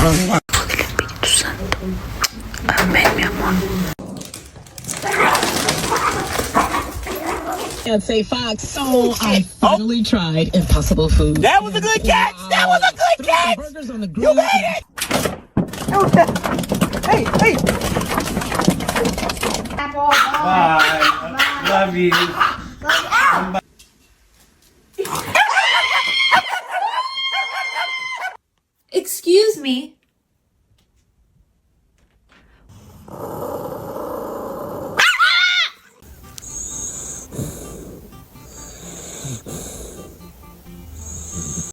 Espíritu Santo. Amén, mi amor. And say Fox, so I finally tried Impossible Food. That was a good catch! That was a good catch! Burgers on the grill. You made it! Hey, hey! Bye. Love you. Excuse me.